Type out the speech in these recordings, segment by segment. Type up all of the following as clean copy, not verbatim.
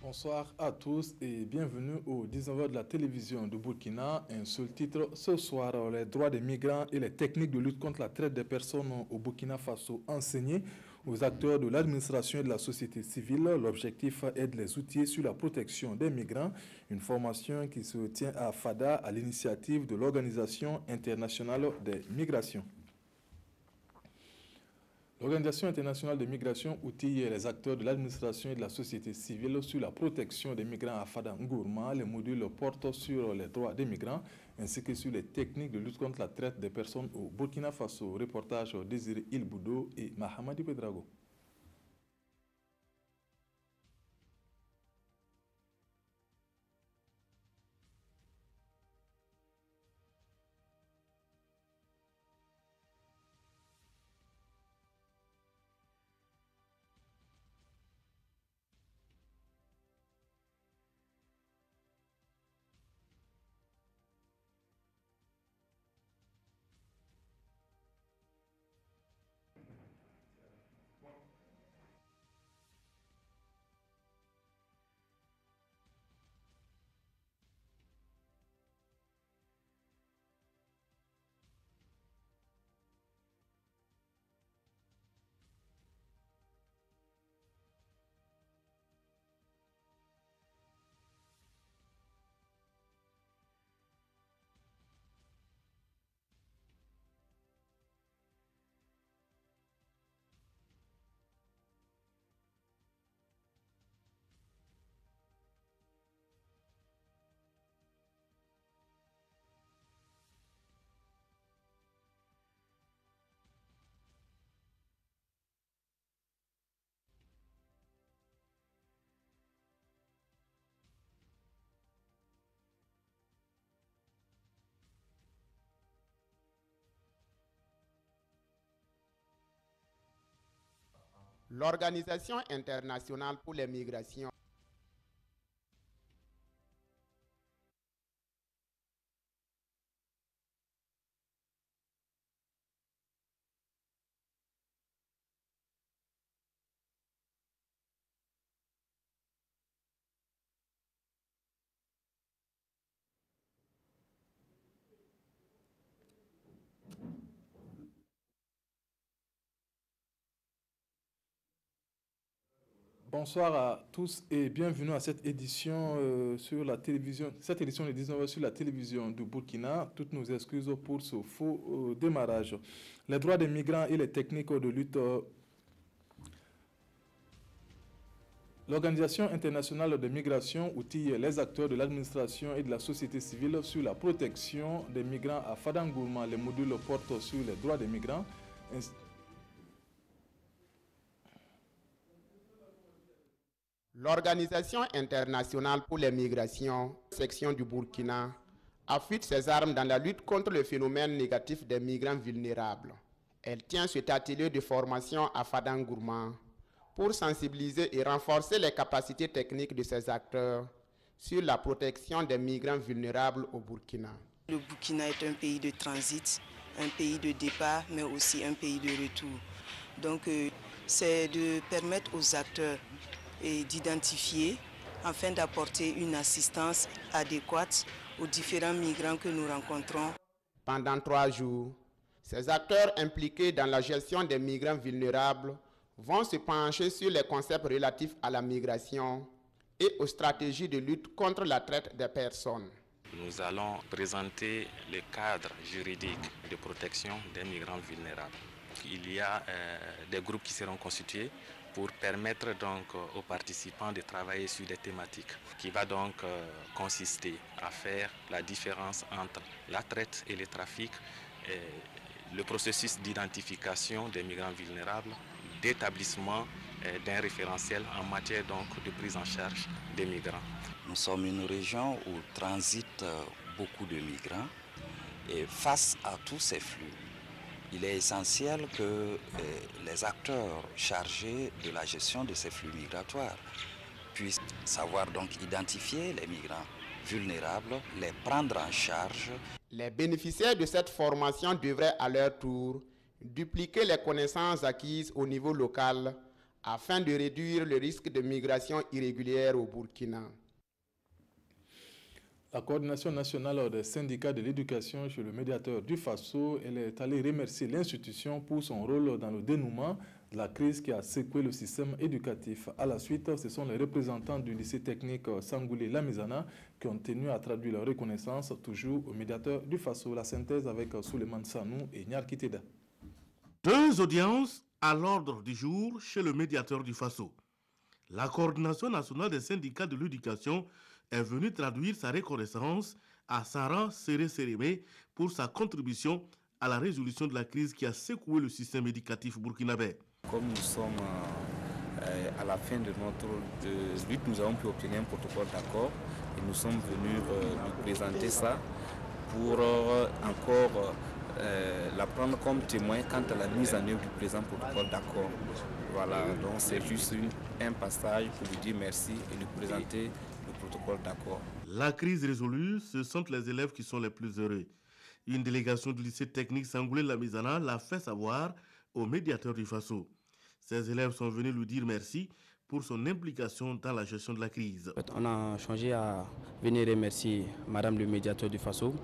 Bonsoir à tous et bienvenue au 19h de la télévision de Burkina. Un seul titre ce soir, les droits des migrants et les techniques de lutte contre la traite des personnes au Burkina Faso enseignés aux acteurs de l'administration et de la société civile. L'objectif est de les outiller sur la protection des migrants, une formation qui se tient à Fada à l'initiative de l'Organisation internationale des migrations. L'Organisation internationale des migrations outille les acteurs de l'administration et de la société civile sur la protection des migrants à Fada Ngourma. Les modules portent sur les droits des migrants ainsi que sur les techniques de lutte contre la traite des personnes au Burkina Faso. Reportage Désiré Ilboudo et Mahamadi Pedrago. L'Organisation internationale pour les migrations Bonsoir à tous et bienvenue à cette édition sur la télévision. Cette édition de 19h sur la télévision du Burkina. Toutes nos excuses pour ce faux démarrage. Les droits des migrants et les techniques de lutte. L'Organisation internationale de migration outille les acteurs de l'administration et de la société civile sur la protection des migrants à Fada Ngourma. Les modules portent sur les droits des migrants. L'Organisation internationale pour les migrations, section du Burkina, affûte ses armes dans la lutte contre le phénomène négatif des migrants vulnérables. Elle tient cet atelier de formation à Fada Ngourma pour sensibiliser et renforcer les capacités techniques de ses acteurs sur la protection des migrants vulnérables au Burkina. Le Burkina est un pays de transit, un pays de départ, mais aussi un pays de retour. Donc, c'est de permettre aux acteurs d'identifier afin d'apporter une assistance adéquate aux différents migrants que nous rencontrons. Pendant 3 jours, ces acteurs impliqués dans la gestion des migrants vulnérables vont se pencher sur les concepts relatifs à la migration et aux stratégies de lutte contre la traite des personnes. Nous allons présenter le cadre juridique de protection des migrants vulnérables. Il y a des groupes qui seront constitués pour permettre donc aux participants de travailler sur des thématiques qui va donc consister à faire la différence entre la traite et le trafic, le processus d'identification des migrants vulnérables, d'établissement d'un référentiel en matière donc de prise en charge des migrants. Nous sommes une région où transitent beaucoup de migrants et face à tous ces flux, il est essentiel que les acteurs chargés de la gestion de ces flux migratoires puissent savoir donc identifier les migrants vulnérables, les prendre en charge. Les bénéficiaires de cette formation devraient à leur tour dupliquer les connaissances acquises au niveau local afin de réduire le risque de migration irrégulière au Burkina. La coordination nationale des syndicats de l'éducation chez le médiateur du Faso, elle est allée remercier l'institution pour son rôle dans le dénouement de la crise qui a secoué le système éducatif. À la suite, ce sont les représentants du lycée technique Sangoulé Lamizana qui ont tenu à traduire leur reconnaissance toujours au médiateur du Faso. La synthèse avec Souleymane Sanou et Nyar Kiteda. 2 audiences à l'ordre du jour chez le médiateur du Faso. La coordination nationale des syndicats de l'éducation est venue traduire sa reconnaissance à Sarah Séré-Sérémé pour sa contribution à la résolution de la crise qui a secoué le système éducatif burkinabé. Comme nous sommes à la fin de notre lutte, nous avons pu obtenir un protocole d'accord et nous sommes venus lui présenter ça pour encore la prendre comme témoin quant à la mise en œuvre du présent protocole d'accord. Voilà, donc c'est juste un passage pour lui dire merci et lui présenter le protocole d'accord. La crise résolue, ce sont les élèves qui sont les plus heureux. Une délégation du lycée technique Sangoulé Lamizana l'a fait savoir au médiateur du Faso. Ces élèves sont venus lui dire merci pour son implication dans la gestion de la crise. On a changé à venir remercier Madame le médiateur du Faso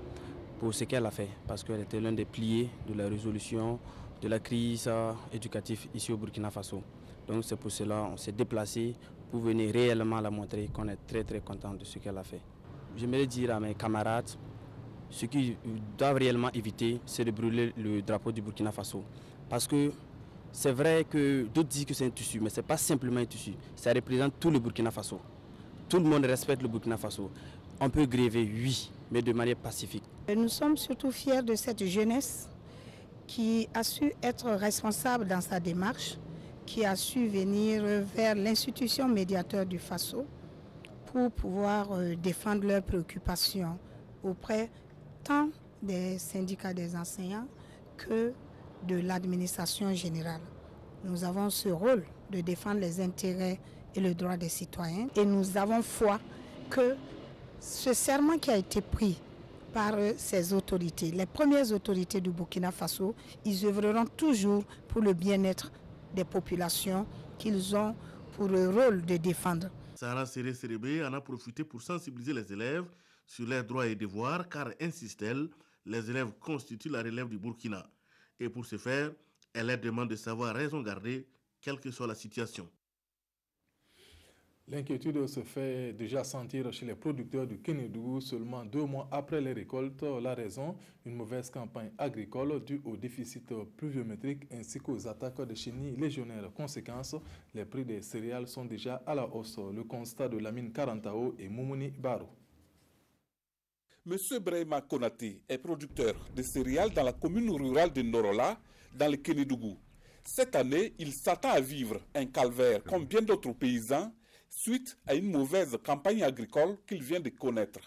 pour ce qu'elle a fait, parce qu'elle était l'un des piliers de la résolution de la crise éducative ici au Burkina Faso. Donc c'est pour cela qu'on s'est déplacé pour venir réellement la montrer qu'on est très très content de ce qu'elle a fait. J'aimerais dire à mes camarades, ce qu'ils doivent réellement éviter, c'est de brûler le drapeau du Burkina Faso. Parce que c'est vrai que d'autres disent que c'est un tissu, mais ce n'est pas simplement un tissu. Ça représente tout le Burkina Faso. Tout le monde respecte le Burkina Faso. On peut gréver, oui, mais de manière pacifique. Nous sommes surtout fiers de cette jeunesse qui a su être responsable dans sa démarche, qui a su venir vers l'institution médiateur du Faso pour pouvoir défendre leurs préoccupations auprès tant des syndicats des enseignants que de l'administration générale. Nous avons ce rôle de défendre les intérêts et le droit des citoyens et nous avons foi que ce serment qui a été pris par ces autorités, les premières autorités du Burkina Faso, ils œuvreront toujours pour le bien-être des populations qu'ils ont pour le rôle de défendre. Sarah Séré-Sérémé en a profité pour sensibiliser les élèves sur leurs droits et devoirs, car, insiste-t-elle, les élèves constituent la relève du Burkina. Et pour ce faire, elle leur demande de savoir raison garder, quelle que soit la situation. L'inquiétude se fait déjà sentir chez les producteurs du Kénédougou seulement 2 mois après les récoltes. La raison, une mauvaise campagne agricole due au déficit pluviométrique ainsi qu'aux attaques de chenilles légionnaires. Conséquence, les prix des céréales sont déjà à la hausse. Le constat de Lamine Karantao et Moumouni Baro. Monsieur Brahima Konaté est producteur de céréales dans la commune rurale de Norola, dans le Kénédougou. Cette année, il s'attend à vivre un calvaire comme bien d'autres paysans suite à une mauvaise campagne agricole qu'il vient de connaître.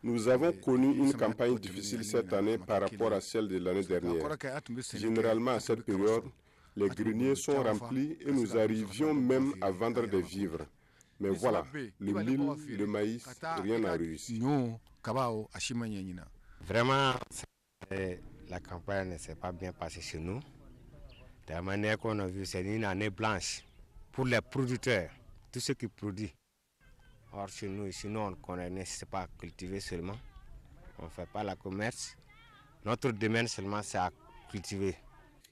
Nous avons connu une campagne difficile cette année par rapport à celle de l'année dernière. Généralement, à cette période, les greniers sont remplis et nous arrivions même à vendre des vivres. Mais voilà, le mil, le maïs, rien n'a réussi. Vraiment, la campagne ne s'est pas bien passée chez nous. De la manière qu'on a vu, c'est une année blanche pour les producteurs, tous ceux qui produisent. Or, chez nous, on ne connaît pas cultiver seulement. On ne fait pas le commerce. Notre domaine seulement, c'est à cultiver.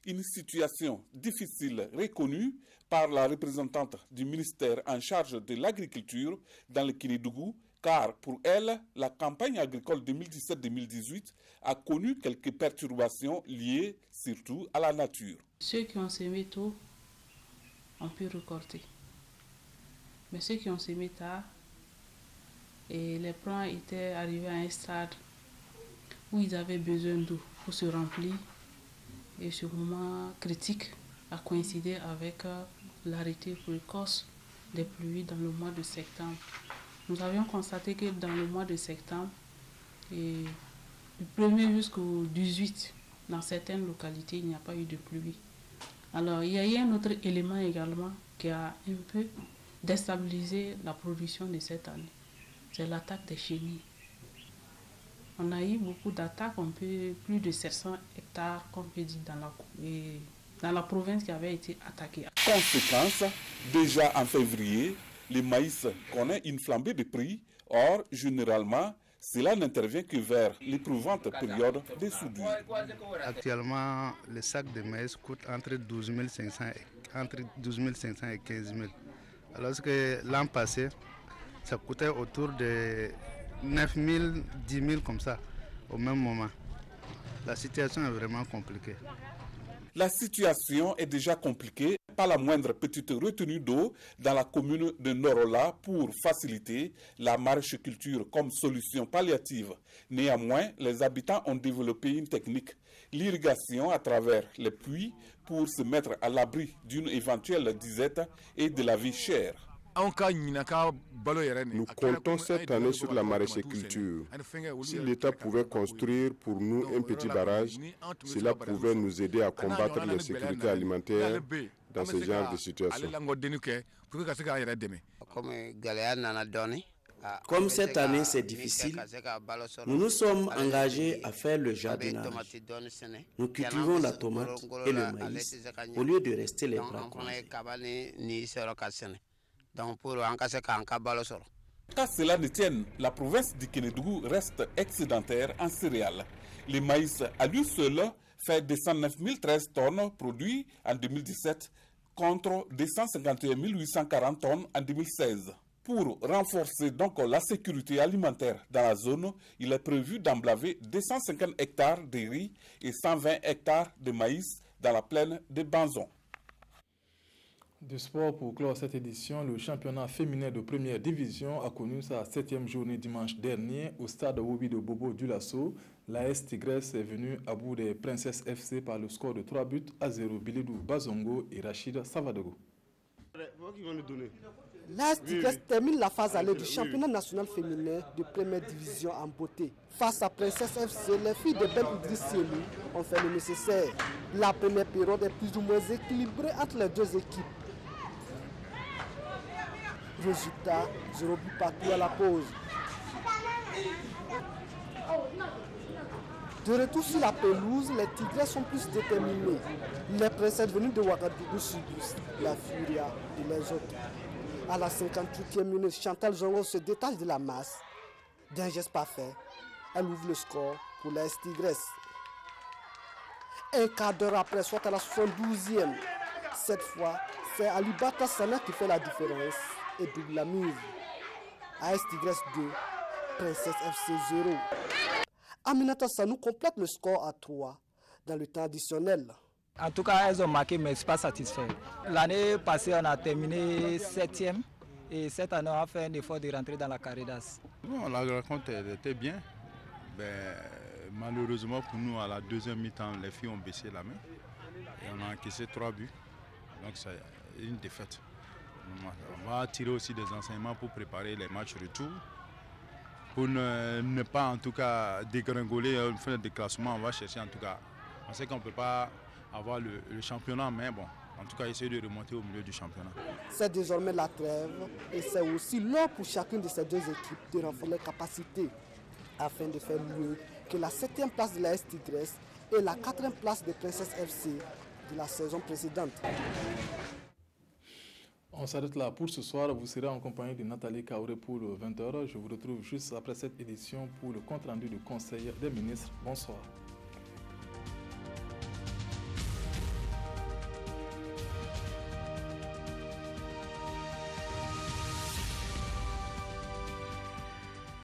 Une situation difficile reconnue par la représentante du ministère en charge de l'agriculture dans le Kénédougou, car pour elle, la campagne agricole 2017-2018 a connu quelques perturbations liées surtout à la nature. Ceux qui ont semé tôt ont pu récolter. Mais ceux qui ont semé tard, et les plants étaient arrivés à un stade où ils avaient besoin d'eau pour se remplir. Et ce moment critique a coïncidé avec l'arrêté précoce des pluies dans le mois de septembre. Nous avions constaté que dans le mois de septembre, et du 1er jusqu'au 18, dans certaines localités, il n'y a pas eu de pluie. Alors, il y a eu un autre élément également qui a un peu déstabilisé la production de cette année. C'est l'attaque des chenilles. On a eu beaucoup d'attaques, plus de 700 hectares, comme on peut dire, dans la province qui avait été attaquée. Conséquence, déjà en février, le maïs connaît une flambée de prix. Or, généralement, cela n'intervient que vers l'éprouvante période des soudures. Actuellement, le sac de maïs coûte entre 12 500 et 15 000. Alors que l'an passé, ça coûtait autour de 9 000, 10 000 comme ça, au même moment. La situation est vraiment compliquée. La situation est déjà compliquée par la moindre petite retenue d'eau dans la commune de Norola pour faciliter la maraîchiculture comme solution palliative. Néanmoins, les habitants ont développé une technique, l'irrigation à travers les puits pour se mettre à l'abri d'une éventuelle disette et de la vie chère. Nous comptons cette année sur la maraîchiculture. Si l'État pouvait construire pour nous un petit barrage, cela pouvait nous aider à combattre l'insécurité alimentaire dans ce genre de situation. Comme cette année c'est difficile, nous nous sommes engagés à faire le jardinage. Nous cultivons la tomate et le maïs au lieu de rester les bras croisés. Qu'à cela ne tienne, la province du Kénédougou reste excédentaire en céréales. Le maïs à lui seul fait 209 013 tonnes produits en 2017 contre 251 840 tonnes en 2016. Pour renforcer donc la sécurité alimentaire dans la zone, il est prévu d'emblaver 250 hectares de riz et 120 hectares de maïs dans la plaine de Banzon. Du sport pour clore cette édition, le championnat féminin de première division a connu sa 7e journée dimanche dernier au stade Wobi de Bobo du Lasso. L'AS Tigresse est venue à bout des Princesses FC par le score de 3-0. Bilidou Bazongo et Rachid Savadogo. L'AS Tigresse termine la phase allée du championnat national féminin de première division en beauté. Face à Princesse FC, les filles de Ben Idrissieli ont fait le nécessaire. La première période est plus ou moins équilibrée entre les deux équipes. Résultat, 0 but partout à la pause. De retour sur la pelouse, les Tigres sont plus déterminés. Les princesses venues de Ouagadougou subissent la furia de les autres. À la 58e minute, Chantal Zongo se détache de la masse. D'un geste parfait, elle ouvre le score pour les Tigres. Un quart d'heure après, soit à la 72e, cette fois, c'est Alibata Sana qui fait la différence et double la mise. AS Tigres 2, Princesse FC 0. Aminata Sanou complète le score à 3 dans le temps additionnel. En tout cas, elles ont marqué, mais je ne suis pas satisfait. L'année passée, on a terminé 7e et cette année, on a fait un effort de rentrer dans la Caridas. Bon, la rencontre était bien. Malheureusement pour nous, à la deuxième mi-temps, les filles ont baissé la main et on a encaissé 3 buts. Donc c'est une défaite. On va tirer aussi des enseignements pour préparer les matchs retour. Pour ne pas en tout cas dégringoler une fin de classement, on va chercher en tout cas. On sait qu'on ne peut pas avoir le championnat, mais bon, en tout cas essayer de remonter au milieu du championnat. C'est désormais la trêve et c'est aussi l'heure pour chacune de ces deux équipes de renforcer leurs capacités afin de faire mieux que la 7e place de la AS Tigresse et la 4e place de Princesse FC de la saison précédente. On s'arrête là pour ce soir. Vous serez en compagnie de Nathalie Kaouré pour le 20h. Je vous retrouve juste après cette édition pour le compte rendu du Conseil des ministres. Bonsoir.